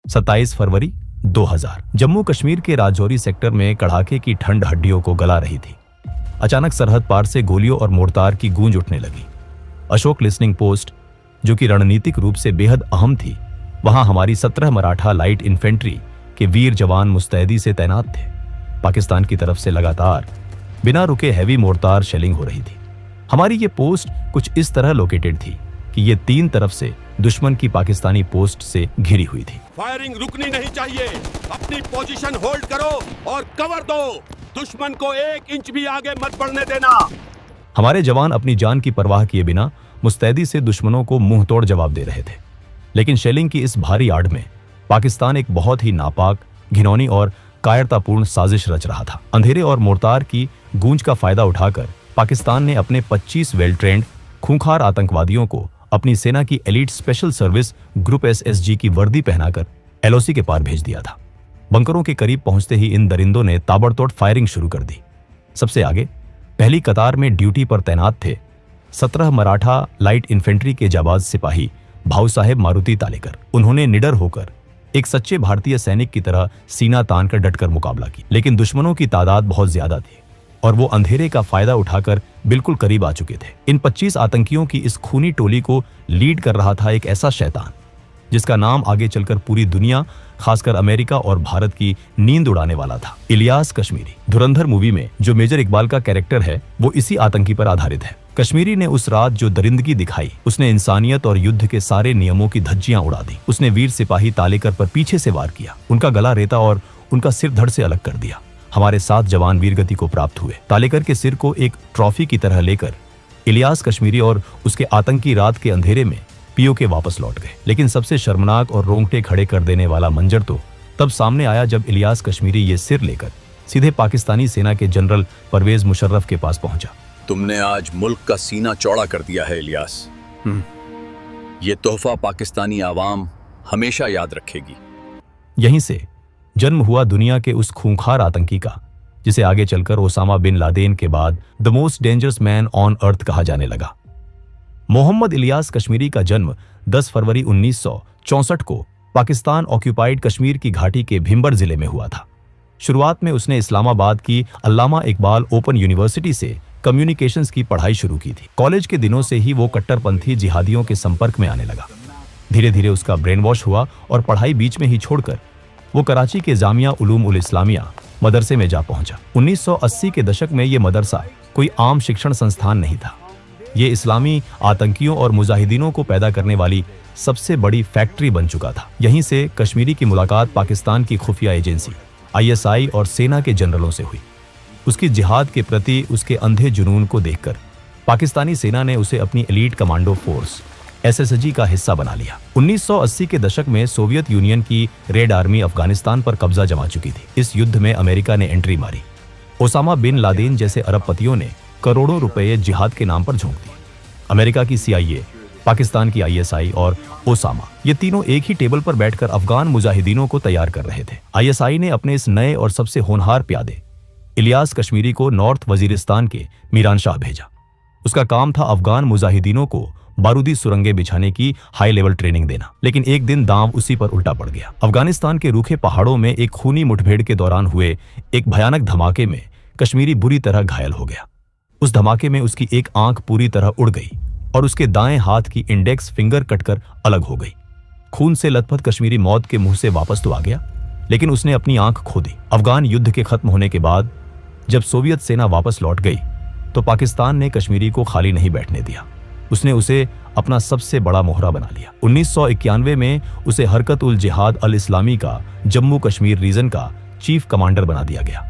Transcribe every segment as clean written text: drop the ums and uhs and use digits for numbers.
27 फरवरी 2000। जम्मू कश्मीर के राजौरी सेक्टर में कड़ाके की ठंड हड्डियों को गला रही थी। अचानक सरहद पार से गोलियों और मोर्टार की गूंज उठने लगी। अशोक लिसनिंग पोस्ट, जो कि रणनीतिक रूप से बेहद अहम थी, वहां हमारी 17 मराठा लाइट इन्फेंट्री के वीर जवान मुस्तैदी से तैनात थे। पाकिस्तान की तरफ से लगातार बिना रुके हैवी मोर्टार शेलिंग हो रही थी। हमारी ये पोस्ट कुछ इस तरह लोकेटेड थी कि ये 3 तरफ से दुश्मन की पाकिस्तानी पोस्ट से घिरी हुई थी। फायरिंग रुकनी नहीं चाहिए, अपनी पोजीशन होल्ड करो और कवर दो, दुश्मन को 1 इंच भी आगे मत बढ़ने देना। हमारे जवान अपनी जान की परवाह किए बिना मुस्तैदी से दुश्मनों को मुंह तोड़ जवाब दे रहे थे। लेकिन शेलिंग की इस भारी आड़ में पाकिस्तान एक बहुत ही नापाक, घिनौनी और कायरतापूर्ण साजिश रच रहा था। अंधेरे और मोर्टार की गूंज का फायदा उठाकर पाकिस्तान ने अपने 25 वेल ट्रेंड खूंखार आतंकवादियों को अपनी सेना की elite special service group SSG की वर्दी पहनाकर LOC के पार भेज दिया था। बंकरों के करीब पहुंचते ही इन दरिंदों ने ताबड़तोड़ फायरिंग शुरू कर दी। सबसे आगे पहली कतार में ड्यूटी पर तैनात थे 17 मराठा लाइट इन्फेंट्री के जाबाज सिपाही भाऊ साहेब मारुति तालेकर। उन्होंने निडर होकर एक सच्चे भारतीय सैनिक की तरह सीना तान कर डटकर मुकाबला की। लेकिन दुश्मनों की तादाद बहुत ज्यादा थी और वो अंधेरे का फायदा उठाकर बिल्कुल करीब आ चुके थे। इन 25 आतंकियों की इस खूनी टोली को लीड कर रहा था एक ऐसा शैतान जिसका नाम आगे चलकर पूरी दुनिया, खासकर अमेरिका और भारत की नींद उड़ाने वाला था। इलियास कश्मीरी। धुरंधर मूवी में जो मेजर इकबाल का कैरेक्टर है वो इसी आतंकी पर आधारित है। कश्मीरी ने उस रात जो दरिंदगी दिखाई, उसने इंसानियत और युद्ध के सारे नियमों की धज्जियां उड़ा दी। उसने वीर सिपाही तालेकर पर पीछे से वार किया, उनका गला रेता और उनका सिर धड़ से अलग कर दिया। हमारे 7 जवान वीरगति को प्राप्त हुए। तालेकर के सिर को एक ट्रॉफी की तरह लेकर इलियास कश्मीरी और उसके आतंकी रात के अंधेरे में POK वापस लौट गए। लेकिन सबसे शर्मनाक और रोंगटे खड़े कर देने वाला मंजर तो तब सामने आया जब इलियास कश्मीरी ये सिर लेकर सीधे पाकिस्तानी सेना के जनरल परवेज मुशर्रफ के पास पहुंचा। तुमने आज मुल्क का सीना चौड़ा कर दिया है इलियास। ये तोहफा पाकिस्तानी आवाम हमेशा याद रखेगी। यहीं से जन्म हुआ दुनिया के उस खूंखार आतंकी का जिसे आगे चलकर ओसामा बिन लादेन के बाद the most dangerous man on earth कहा जाने लगा। मोहम्मद इलियास कश्मीरी का जन्म 10 फरवरी 1964 को पाकिस्तान ऑक्यूपाइड कश्मीर की घाटी के भिंबर जिले में हुआ था। शुरुआत में उसने इस्लामाबाद की अल्लामा इकबाल ओपन यूनिवर्सिटी से कम्युनिकेशंस की पढ़ाई शुरू की थी। कॉलेज के दिनों से ही वो कट्टरपंथी जिहादियों के संपर्क में आने लगा। धीरे धीरे उसका ब्रेन वॉश हुआ और पढ़ाई बीच में ही छोड़कर वो कराची के जामिया उलूम उल इस्लामिया मदरसे में जा पहुंचा। 1980 के दशक में ये मदरसा कोई आम शिक्षण संस्थान नहीं था। ये इस्लामी आतंकियों और मुजाहिदीनों को पैदा करने वाली सबसे बड़ी फैक्ट्री बन चुका था। यहीं से कश्मीरी की मुलाकात पाकिस्तान की खुफिया एजेंसी ISI और सेना के जनरलों से हुई। उसकी जिहाद के प्रति उसके अंधे जुनून को देखकर पाकिस्तानी सेना ने उसे अपनी एलीट कमांडो फोर्स SSG का हिस्सा बना लिया। 1980 के दशक में सोवियत यूनियन की रेड आर्मी अफगानिस्तान पर कब्जा जमा चुकी थी। इस युद्ध में अमेरिका ने एंट्री मारी। ओसामा बिन लादेन जैसे अरबपतियों ने करोड़ों रुपए जिहाद के नाम पर झोंक दिए। अमेरिका की CIA, पाकिस्तान की ISI और ओसामा, ये तीनों एक ही टेबल पर बैठकर अफगान मुजाहिदीनों को तैयार कर रहे थे। ISI ने अपने इस नए और सबसे होनहार प्यादे इलियास कश्मीरी को नॉर्थ वजीरिस्तान के मीरान शाह भेजा। उसका काम था अफगान मुजाहिदीनों को बारूदी सुरंगें बिछाने की हाई लेवल ट्रेनिंग देना। लेकिन एक दिन दांव उसी पर उल्टा पड़ गया। अफगानिस्तान के रूखे पहाड़ों में एक खूनी मुठभेड़ के दौरान हुए एक भयानक धमाके में कश्मीरी बुरी तरह घायल हो गया। उस धमाके में उसकी एक आंख पूरी तरह उड़ गई और उसके दाएं हाथ की इंडेक्स फिंगर कटकर अलग हो गई। खून से लथपथ कश्मीरी मौत के मुंह से वापस तो आ गया, लेकिन उसने अपनी आंख खो दी। अफगान युद्ध के खत्म होने के बाद जब सोवियत सेना वापस लौट गई तो पाकिस्तान ने कश्मीरी को खाली नहीं बैठने दिया। उसने उसे अपना सबसे बड़ा मोहरा बना लिया। 1991 में उसे हरकत उल जिहाद अल इस्लामी का जम्मू कश्मीर रीजन का चीफ कमांडर बना दिया गया।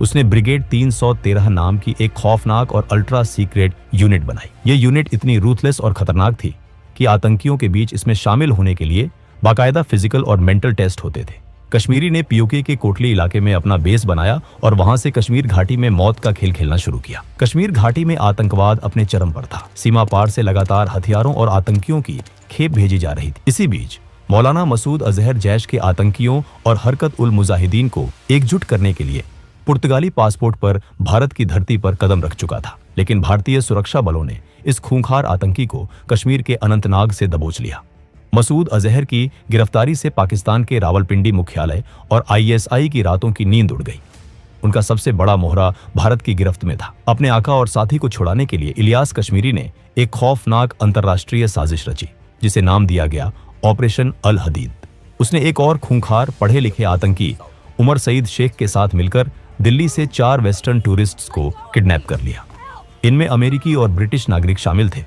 उसने ब्रिगेड 313 नाम की एक खौफनाक और अल्ट्रा सीक्रेट यूनिट बनाई। ये यूनिट इतनी रूथलेस और खतरनाक थी कि आतंकियों के बीच इसमें शामिल होने के लिए बाकायदा फिजिकल और मेंटल टेस्ट होते थे। कश्मीरी ने POK के कोटली इलाके में अपना बेस बनाया और वहां से कश्मीर घाटी में मौत का खेल खेलना शुरू किया। कश्मीर घाटी में आतंकवाद अपने चरम पर था। सीमा पार से लगातार हथियारों और आतंकियों की खेप भेजी जा रही थी। इसी बीच मौलाना मसूद अजहर जैश के आतंकियों और हरकत उल मुजाहिदीन को एकजुट करने के लिए पुर्तगाली पासपोर्ट पर भारत की धरती पर कदम रख चुका था। लेकिन भारतीय सुरक्षा बलों ने इस खूंखार आतंकी को कश्मीर के अनंतनाग से दबोच लिया। मसूद अजहर की गिरफ्तारी से पाकिस्तान के रावलपिंडी मुख्यालय और आईएसआई की रातों की नींद उड़ गई। उनका सबसे बड़ा मोहरा भारत की गिरफ्त में था। अपने आका और साथी को छुड़ाने के लिए इलियास कश्मीरी ने एक खौफनाक अंतर्राष्ट्रीय साजिश रची, जिसे नाम दिया गया ऑपरेशन अल हदीद। उसने एक और खूंखार पढ़े लिखे आतंकी उमर सईद शेख के साथ मिलकर दिल्ली से 4 वेस्टर्न टूरिस्ट्स को किडनैप कर लिया। इनमें अमेरिकी और ब्रिटिश नागरिक शामिल थे।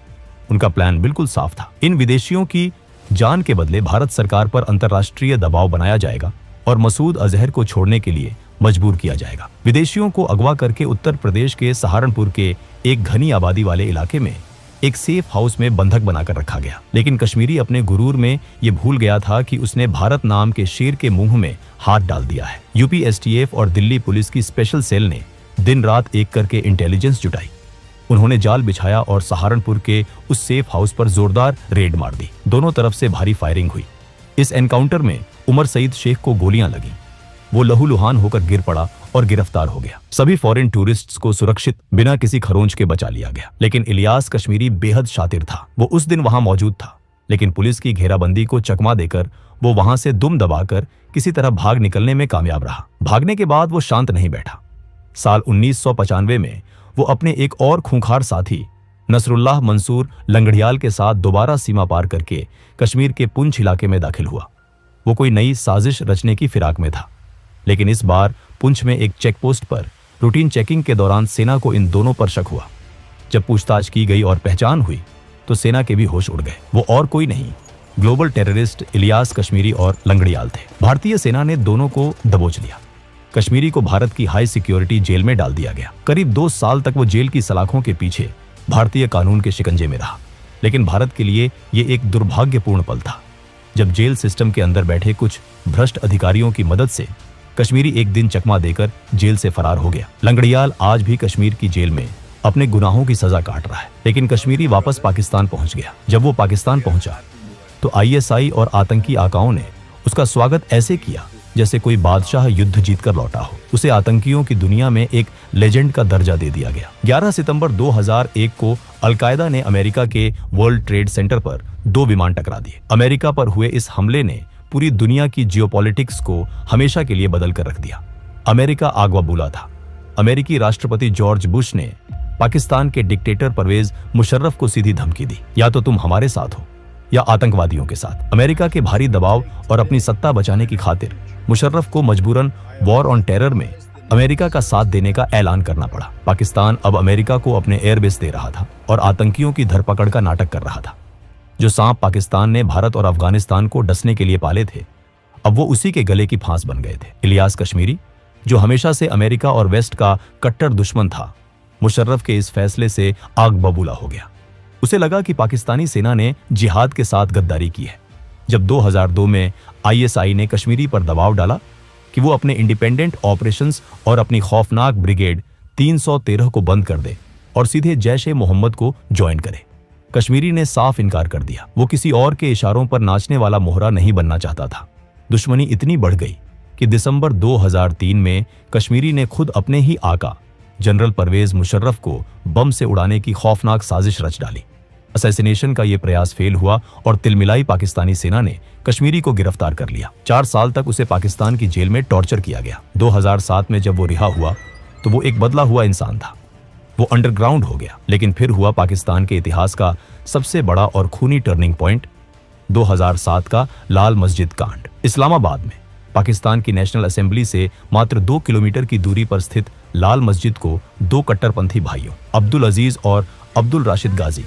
उनका प्लान बिल्कुल साफ था। इन विदेशियों की जान के बदले भारत सरकार पर अंतर्राष्ट्रीय दबाव बनाया जाएगा और मसूद अजहर को छोड़ने के लिए मजबूर किया जाएगा। विदेशियों को अगवा करके उत्तर प्रदेश के सहारनपुर के एक घनी आबादी वाले इलाके में एक सेफ हाउस में बंधक बनाकर रखा गया। लेकिन कश्मीरी अपने गुरूर में ये भूल गया था कि उसने भारत नाम के शेर के मुंह में हाथ डाल दिया है। यूपी एसटीएफ और दिल्ली पुलिस की स्पेशल सेल ने दिन रात एक करके इंटेलिजेंस जुटाई। उन्होंने जाल बिछाया और सहारनपुर के उस सेफ हाउस पर जोरदार रेड मार दी। दोनों तरफ से भारी फायरिंग हुई। इस एनकाउंटर में उमर सईद शेख को गोलियां लगी। वो लहूलुहान होकर गिर पड़ा और गिरफ्तार हो गया। सभी फॉरेन टूरिस्ट्स को सुरक्षित बिना किसी खरोंच के बचा लिया गया। लेकिन इलियास कश्मीरी बेहद शातिर था। वो उस दिन वहां मौजूद था, लेकिन पुलिस की घेराबंदी को चकमा देकर वो वहां से दुम दबाकर किसी तरह भाग निकलने में कामयाब रहा। भागने के बाद वो शांत नहीं बैठा। साल 1995 में वो अपने एक और खूंखार साथी नसरुल्लाह मंसूर लंगड़ियाल के साथ दोबारा सीमा पार करके कश्मीर के पुंछ इलाके में दाखिल हुआ। वो कोई नई साजिश रचने की फिराक में था। लेकिन इस बार पुंछ में एक चेकपोस्ट पर रूटीन चेकिंग के दौरान सेना को इन दोनों पर शक हुआ। जब पूछताछ की गई और पहचान हुई तो सेना के भी होश उड़ गए। वो और कोई नहीं, ग्लोबल टेररिस्ट इलियास कश्मीरी और लंगड़ियाल थे। भारतीय सेना ने दोनों को दबोच लिया। कश्मीरी को भारत की हाई सिक्योरिटी जेल में डाल दिया गया। करीब 2 साल तक वो जेल की सलाखों के पीछे भारतीय कानून के शिकंजे में रहा। लेकिन भारत के लिए ये एक दुर्भाग्यपूर्ण पल था जब जेल सिस्टम के अंदर बैठे कुछ भ्रष्ट अधिकारियों की मदद से कश्मीरी एक दिन चकमा देकर जेल से फरार हो गया। लंगड़ियाल आज भी कश्मीर की जेल में अपने गुनाहों की सजा काट रहा है। लेकिन कश्मीरी वापस पाकिस्तान पहुंच गया। जब वो पाकिस्तान पहुंचा तो आईएसआई और आतंकी आकाओं ने उसका स्वागत ऐसे किया जैसे कोई बादशाह युद्ध जीतकर लौटा हो। उसे आतंकियों की दुनिया में एक लेजेंड का दर्जा दे दिया गया। 11 सितंबर 2001 को अलकायदा ने अमेरिका के वर्ल्ड ट्रेड सेंटर पर 2 विमान टकरा दिए। अमेरिका पर हुए इस हमले ने पूरी दुनिया की जियोपॉलिटिक्स को हमेशा के लिए बदल कर रख दिया। अमेरिका आगवा बुला था। अमेरिकी राष्ट्रपति जॉर्ज बुश ने पाकिस्तान के डिक्टेटर परवेज मुशर्रफ को सीधी धमकी दी, या तो तुम हमारे साथ हो या आतंकवादियों के साथ। अमेरिका के भारी दबाव और अपनी सत्ता बचाने की खातिर मुशर्रफ को मजबूरन वॉर ऑन टेरर में अमेरिका का साथ देने का ऐलान करना पड़ा। पाकिस्तान अब अमेरिका को अपने एयरबेस दे रहा था और आतंकियों की धरपकड़ का नाटक कर रहा था। जो सांप पाकिस्तान ने भारत और अफगानिस्तान को डसने के लिए पाले थे, अब वो उसी के गले की फांस बन गए थे। इलियास कश्मीरी, जो हमेशा से अमेरिका और वेस्ट का कट्टर दुश्मन था, मुशर्रफ के इस फैसले से आग बबूला हो गया। उसे लगा कि पाकिस्तानी सेना ने जिहाद के साथ गद्दारी की है। जब 2002 में आईएसआई ने कश्मीरी पर दबाव डाला कि वो अपने इंडिपेंडेंट ऑपरेशंस और अपनी खौफनाक ब्रिगेड 313 को बंद कर दे और सीधे जैश ए मोहम्मद को ज्वाइन करे, कश्मीरी ने साफ इनकार कर दिया। वो किसी और के इशारों पर नाचने वाला मोहरा नहीं बनना चाहता था। दुश्मनी इतनी बढ़ गई कि दिसंबर 2003 में कश्मीरी ने खुद अपने ही आका जनरल परवेज मुशर्रफ को बम से उड़ाने की खौफनाक साजिश रच डाली। असैसिनेशन का यह प्रयास फेल हुआ और तिलमिलाई पाकिस्तानी सेना ने कश्मीरी को गिरफ्तार कर लिया। 4 साल तक उसे पाकिस्तान की जेल में टॉर्चर किया गया। 2007 में जब वो रिहा हुआ तो वो एक बदला हुआ इंसान था। वो अंडरग्राउंड हो गया। लेकिन फिर हुआ पाकिस्तान के इतिहास का सबसे बड़ा और खूनी टर्निंग पॉइंट, 2007 का लाल मस्जिद कांड। इस्लामाबाद में पाकिस्तान की नेशनल असेंबली से मात्र 2 किलोमीटर की दूरी पर स्थित लाल मस्जिद को 2 कट्टरपंथी भाइयों अब्दुल अजीज और अब्दुल राशिद गाजी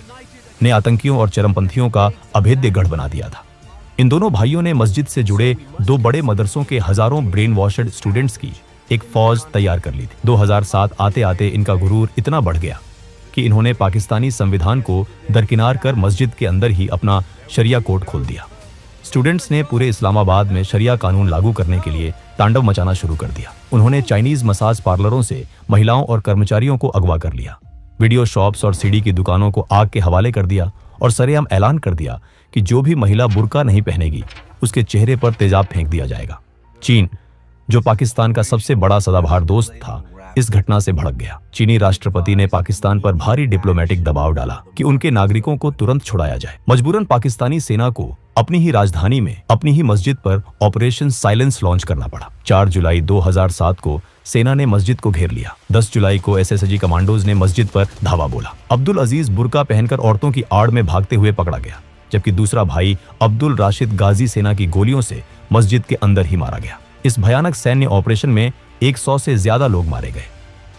ने आतंकियों और चरमपंथियों का अभेद्य गढ़ बना दिया था। इन दोनों भाइयों ने मस्जिद से जुड़े 2 बड़े मदरसों के हजारों ब्रेन वॉशड स्टूडेंट्स की एक फौज तैयार कर ली थी। 2007 आते आते इनका गुरूर इतना बढ़ गया कि इन्होंने पाकिस्तानी संविधान को दरकिनार कर मस्जिद के अंदर ही अपना शरिया कोर्ट खोल दिया। स्टूडेंट्स ने पूरे इस्लामाबाद में शरिया कानून लागू करने के लिए तांडव मचाना शुरू कर दिया। उन्होंने चाइनीज मसाज पार्लरों से महिलाओं और कर्मचारियों को अगवा कर लिया, वीडियो शॉप्स और सीडी की दुकानों को आग के हवाले कर दिया और सरेआम ऐलान कर दिया कि जो भी महिला बुर्का नहीं पहनेगी उसके चेहरे पर तेजाब फेंक दिया जाएगा। चीन, जो पाकिस्तान का सबसे बड़ा सदाबहार दोस्त था, इस घटना से भड़क गया। चीनी राष्ट्रपति ने पाकिस्तान पर भारी डिप्लोमेटिक दबाव डाला कि उनके नागरिकों को तुरंत छुड़ाया जाए। मजबूरन पाकिस्तानी सेना को अपनी ही राजधानी में अपनी ही मस्जिद पर ऑपरेशन साइलेंस लॉन्च करना पड़ा। 4 जुलाई 2007 को सेना ने मस्जिद को घेर लिया। 10 जुलाई को एसएसजी कमांडोज ने मस्जिद पर धावा बोला। अब्दुल अजीज बुर्का पहनकर औरतों की आड़ में भागते हुए पकड़ा गया, जबकि दूसरा भाई अब्दुल राशिद गाजी सेना की गोलियों से मस्जिद के अंदर ही मारा गया। इस भयानक सैन्य ऑपरेशन में 100 से ज्यादा लोग मारे गए।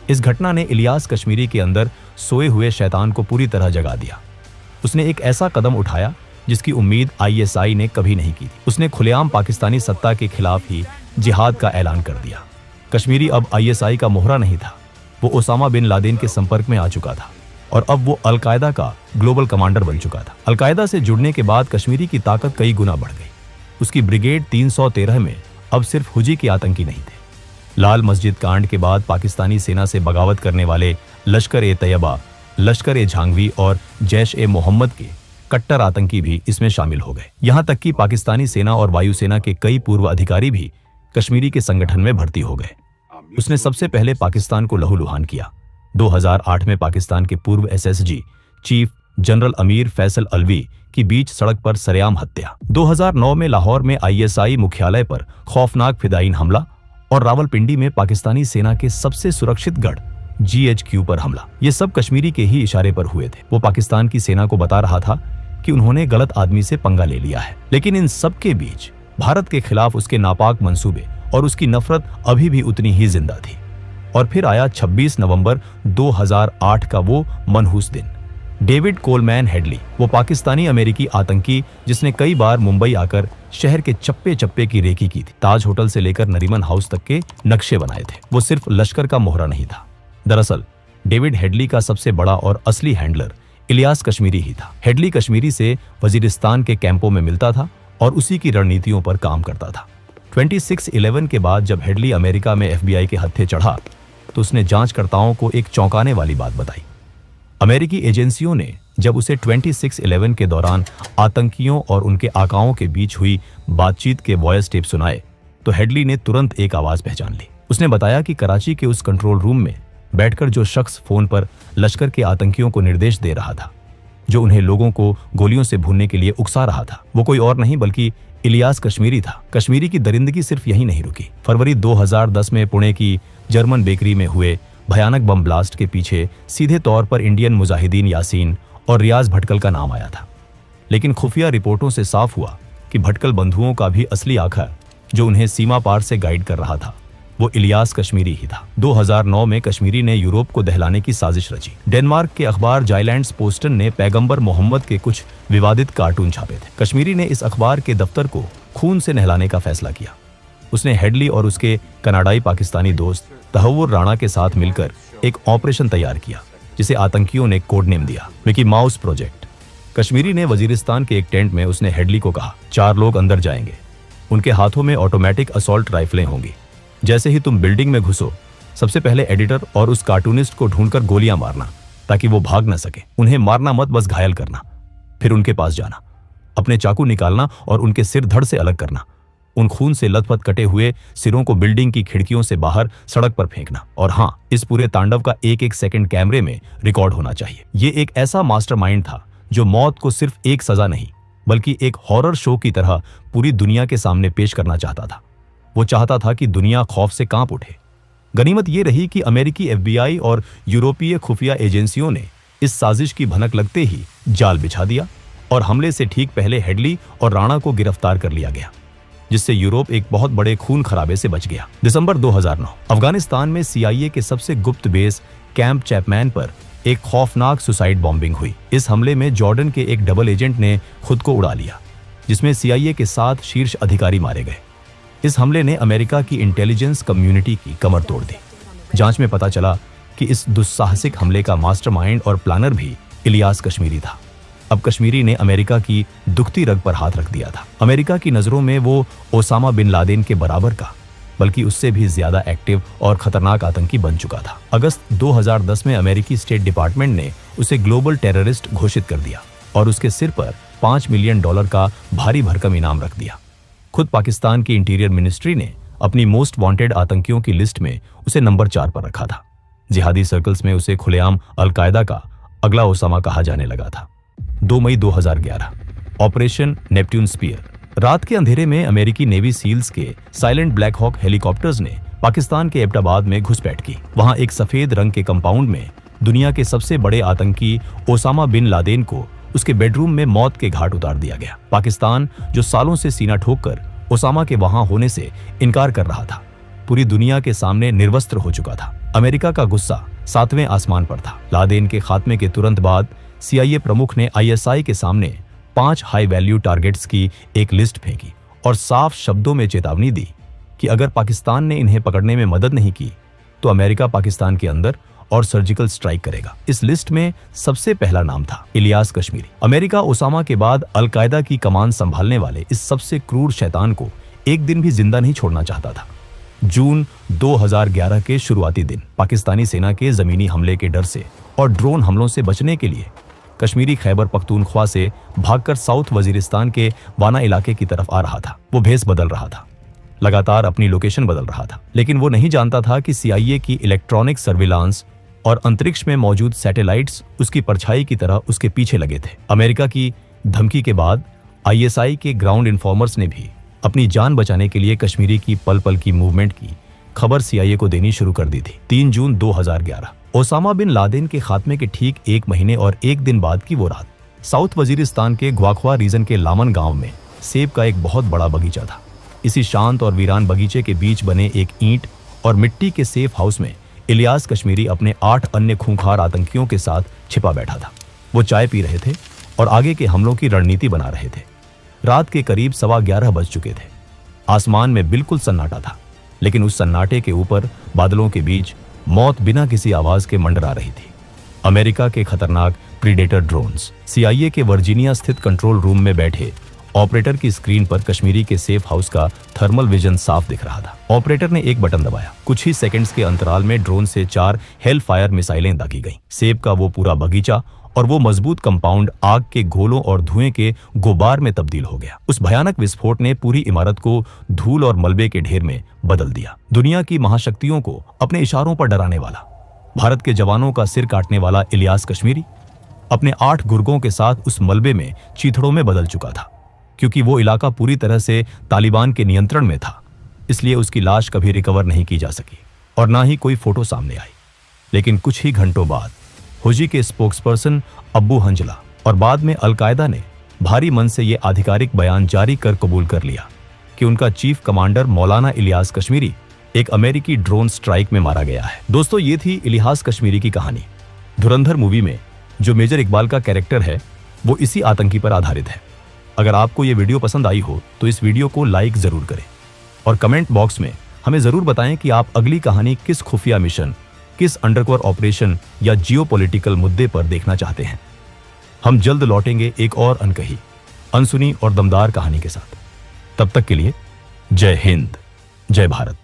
इस घटना ने इलियास कश्मीरी के अंदर सोए हुए शैतान को पूरी तरह जगा दिया। उसने एक ऐसा कदम उठाया जिसकी उम्मीद आईएसआई ने कभी नहीं की थी। उसने खुलेआम पाकिस्तानी सत्ता के खिलाफ ही जिहाद का ऐलान कर दिया। कश्मीरी अब आईएसआई का मोहरा नहीं था, वो ओसामा बिन लादेन के संपर्क में आ चुका था और अब वो अलकायदा का ग्लोबल कमांडर बन चुका था। अलकायदा से जुड़ने के बाद कश्मीरी की ताकत कई गुना बढ़ गई। उसकी ब्रिगेड 313 में अब सिर्फ हुजी के आतंकी नहीं थे। लाल मस्जिद कांड के बाद पाकिस्तानी सेना से बगावत करने वाले लश्कर-ए-तैयबा, लश्कर-ए-झांगवी और जैश-ए-मोहम्मद के कट्टर आतंकी भी इसमें शामिल हो गए। यहां तक कि पाकिस्तानी सेना और वायुसेना के कई पूर्व अधिकारी भी कश्मीरी के संगठन में भर्ती हो गए। उसने सबसे पहले पाकिस्तान को लहूलुहान किया। 2008 में पाकिस्तान के पूर्व SSG chief general Amir Faisal Alvi की बीच सड़क पर सरेआम हत्या। 2009 में लाहौर में आईएसआई मुख्यालय पर खौफनाक फिदायीन हमला और रावलपिंडी में पाकिस्तानी सेना के सबसे सुरक्षित गढ़ GHQ पर हमला। ये सब कश्मीरी के ही इशारे पर हुए थे। वो पाकिस्तान की सेना को बता रहा था कि उन्होंने गलत आदमी से पंगा ले लिया है। लेकिन इन सब के बीच भारत के खिलाफ उसके नापाक मंसूबे और उसकी नफरत अभी भी उतनी ही जिंदा थी। और फिर आया 26 नवंबर 2008 का वो मनहूस दिन। डेविड कोलमैन हेडली, वो पाकिस्तानी अमेरिकी आतंकी जिसने कई बार मुंबई आकर शहर के चप्पे चप्पे की रेकी की थी। ताज होटल से लेकर नरीमन हाउस तक के नक्शे बनाए थे। वो सिर्फ लश्कर का मोहरा नहीं था। दरअसल डेविड हेडली का सबसे बड़ा और असली हैंडलर इलियास कश्मीरी ही था। हेडली कश्मीरी से वजीरिस्तान के कैंपों में मिलता था और उसी की रणनीतियों पर काम करता था। 26/11 के बाद जब हेडली अमेरिका में FBI के हत्थे चढ़ा तो उसने जांचकर्ताओं को एक चौंकाने वाली बात बताई। अमेरिकी एजेंसियों ने जब उसे 26/11 के दौरान आतंकियों और उनके आकाओं के बीच हुई बातचीत के वॉयस टेप सुनाए तो हेडली ने तुरंत एक आवाज पहचान ली। उसने बताया कि कराची के उस कंट्रोल रूम में बैठकर जो शख्स फोन पर लश्कर के आतंकियों को निर्देश दे रहा था, जो उन्हें लोगों को गोलियों से भूनने के लिए उकसा रहा था, वो कोई और नहीं बल्कि इलियास कश्मीरी था। कश्मीरी की दरिंदगी सिर्फ यही नहीं रुकी। फरवरी 2010 में पुणे की जर्मन बेकरी में हुए भयानक बम ब्लास्ट के पीछे सीधे तौर पर इंडियन मुजाहिदीन यासीन और रियाज भटकल का नाम आया था। लेकिन खुफिया रिपोर्टों से साफ हुआ कि भटकल बंधुओं का भी असली आखिर जो उन्हें सीमा पार से गाइड कर रहा था वो इलियास कश्मीरी ही था। 2009 में कश्मीरी ने यूरोप को दहलाने की साजिश रची। डेनमार्क के अखबार जाइलैंड्स पोस्टन ने पैगंबर मोहम्मद के कुछ विवादित कार्टून छापे थे। कश्मीरी ने इस अखबार के दफ्तर को खून से नहलाने का फैसला किया। उसने हेडली और उसके कनाडाई पाकिस्तानी दोस्त तहव्वुर राणा के साथ मिलकर एक ऑपरेशन तैयार किया जिसे आतंकियों ने कोड नेम दिया मिकी माउस प्रोजेक्ट। कश्मीरी ने वजीरिस्तान के एक टेंट में उसने हेडली को कहा, 4 लोग अंदर जाएंगे, उनके हाथों में ऑटोमेटिक असॉल्ट राइफलें होंगी। जैसे ही तुम बिल्डिंग में घुसो सबसे पहले एडिटर और उस कार्टूनिस्ट को ढूंढकर गोलियां मारना ताकि वो भाग न सके। उन्हें मारना मत, बस घायल करना। फिर उनके पास जाना, अपने चाकू निकालना और उनके सिर धड़ से अलग करना। उन खून से लथपथ कटे हुए सिरों को बिल्डिंग की खिड़कियों से बाहर सड़क पर फेंकना। और हाँ, इस पूरे तांडव का एक सेकंड कैमरे में रिकॉर्ड होना चाहिए। ये एक ऐसा मास्टरमाइंड था जो मौत को सिर्फ एक सजा नहीं बल्कि एक हॉरर शो की तरह पूरी दुनिया के सामने पेश करना चाहता था। वो चाहता था कि दुनिया खौफ से कांप उठे। गनीमत ये रही कि अमेरिकी FBI और यूरोपीय खुफिया एजेंसियों ने इस साजिश की भनक लगते ही जाल बिछा दिया और हमले से ठीक पहले हेडली और राणा को गिरफ्तार कर लिया गया, जिससे यूरोप एक बहुत बड़े खून खराबे से बच गया। दिसंबर 2009 अफगानिस्तान में CIA के सबसे गुप्त बेस कैंप चैपमैन पर एक खौफनाक सुसाइड बॉम्बिंग हुई। इस हमले में जॉर्डन के एक डबल एजेंट ने खुद को उड़ा लिया, जिसमें CIA के 7 शीर्ष अधिकारी मारे गए। इस हमले ने अमेरिका की इंटेलिजेंस कम्युनिटी की कमर तोड़ दी। जांच में पता चला कि इस दुस्साहसिक हमले का मास्टरमाइंड और प्लानर भी इलियास कश्मीरी था। अब कश्मीरी ने अमेरिका की दुखती रग पर हाथ रख दिया था। अमेरिका की नजरों में वो ओसामा बिन लादेन के बराबर का बल्कि उससे भी ज्यादा एक्टिव और खतरनाक आतंकी बन चुका था। अगस्त 2010 में अमेरिकी स्टेट डिपार्टमेंट ने उसे ग्लोबल टेररिस्ट घोषित कर दिया और उसके सिर पर $5 मिलियन का भारी भरकम इनाम रख दिया। खुद पाकिस्तान की इंटीरियर मिनिस्ट्री ने अपनी मोस्ट वांटेड आतंकियों की लिस्ट में उसे नंबर 4 पर रखा था। जिहादी सर्कल्स में उसे खुलेआम अलकायदा का अगला ओसामा कहा जाने लगा था। 2 मई 2011, ऑपरेशन नेपट्यून स्पीयर। रात के अंधेरे में अमेरिकी नेवी सील्स के साइलेंट ब्लैक हॉक हेलीकॉप्टर्स ने पाकिस्तान के एबटाबाद में घुसपैठ की। वहां एक सफेद रंग के कंपाउंड में दुनिया के सबसे बड़े आतंकी ओसामा बिन लादेन को उसके बेडरूम में मौत के घाट उतार दिया गया। पाकिस्तान, जो सालों से सीना ठोककर ओसामा के वहां होने से इनकार कर रहा था, पूरी दुनिया के सामने निर्वस्त्र हो चुका था। अमेरिका का गुस्सा 7वें आसमान पर था। लादेन के खात्मे के तुरंत बाद CIA प्रमुख ने ISI के सामने 5 हाई वैल्यू टारगेट्स की एक लिस्ट फेंकी और साफ शब्दों में चेतावनी दी कि अगर पाकिस्तान ने इन्हें पकड़ने में मदद नहीं की तो अमेरिका पाकिस्तान के अंदर और सर्जिकल स्ट्राइक करेगा। इस लिस्ट में सबसे पहला नाम था इलियास कश्मीरी। अमेरिका ओसामा के बाद अलकायदा की कमान संभालने वाले इस सबसे क्रूर शैतान को एक दिन भी जिंदा नहीं छोड़ना चाहता था। जून 2011 के शुरुआती दिन पाकिस्तानी सेना के जमीनी हमले के डर से और ड्रोन हमलों से बचने के लिए कश्मीरी खैबर पख्तूनख्वा से भागकर साउथ वजीरिस्तान के वाना इलाके की तरफ आ रहा था। वो भेस बदल रहा था, लगातार अपनी लोकेशन बदल रहा था, लेकिन वो नहीं जानता था कि CIA की इलेक्ट्रॉनिक सर्विलांस और अंतरिक्ष में मौजूद सैटेलाइट्स उसकी परछाई की तरह उसके पीछे लगे थे। अमेरिका की धमकी के बाद ISI के ग्राउंड इन्फॉर्मर्स ने भी अपनी जान बचाने के लिए कश्मीरी की पल पल की मूवमेंट की खबर CIA को देनी शुरू कर दी थी। 3 जून 2011, ओसामा बिन लादेन के खात्मे के ठीक 1 महीने और 1 दिन बाद की वो रात, साउथ वजीरिस्तान के ग्वाख्वा रीजन के लामन गांव में सेब का एक बहुत बड़ा बगीचा था। इसी शांत और वीरान बगीचे के बीच बने एक ईंट और मिट्टी के सेफ हाउस में इलियास कश्मीरी अपने 8 अन्य खूंखार आतंकियों के साथ छिपा बैठा था। वो चाय पी रहे थे और आगे के हमलों की रणनीति बना रहे थे। रात के करीब 11:15 बज चुके थे। आसमान में बिल्कुल सन्नाटा था, लेकिन उस सन्नाटे के ऊपर बादलों के बीच मौत बिना किसी आवाज के मंडरा रही थी। अमेरिका के खतरनाक प्रीडेटर ड्रोन्स। CIA के वर्जीनिया स्थित कंट्रोल रूम में बैठे ऑपरेटर की स्क्रीन पर कश्मीरी के सेफ हाउस का थर्मल विजन साफ दिख रहा था। ऑपरेटर ने एक बटन दबाया। कुछ ही सेकंड्स के अंतराल में ड्रोन से 4 हेल फायर मिसाइलें दागी गईं। सेब का वो पूरा बगीचा और वो मजबूत कंपाउंड आग के गोलों और धुएं के गुबार में तब्दील हो गया। उस भयानक विस्फोट ने पूरी इमारत को धूल और मलबे के ढेर में बदल दिया। दुनिया की महाशक्तियों को अपने इशारों पर डराने वाला, भारत के जवानों का सिर काटने वाला इलियास कश्मीरी अपने 8 गुर्गों के साथ उस मलबे में चीथड़ों में बदल चुका था। क्योंकि वो इलाका पूरी तरह से तालिबान के नियंत्रण में था, इसलिए उसकी लाश कभी रिकवर नहीं की जा सकी और ना ही कोई फोटो सामने आई। लेकिन कुछ ही घंटों बाद हुजी के स्पोक्सपर्सन अब्बू हंजला और बाद में अलकायदा ने भारी मन से यह आधिकारिक बयान जारी कर कबूल कर लिया कि उनका चीफ कमांडर मौलाना इलियास कश्मीरी एक अमेरिकी ड्रोन स्ट्राइक में मारा गया है। दोस्तों, ये थी इलियास कश्मीरी की कहानी। धुरंधर मूवी में जो मेजर इकबाल का कैरेक्टर है वो इसी आतंकी पर आधारित है। अगर आपको ये वीडियो पसंद आई हो तो इस वीडियो को लाइक जरूर करें और कमेंट बॉक्स में हमें जरूर बताएं कि आप अगली कहानी किस खुफिया मिशन, किस अंडरकवर ऑपरेशन या जियोपॉलिटिकल मुद्दे पर देखना चाहते हैं। हम जल्द लौटेंगे एक और अनकही, अनसुनी और दमदार कहानी के साथ। तब तक के लिए जय हिंद, जय भारत।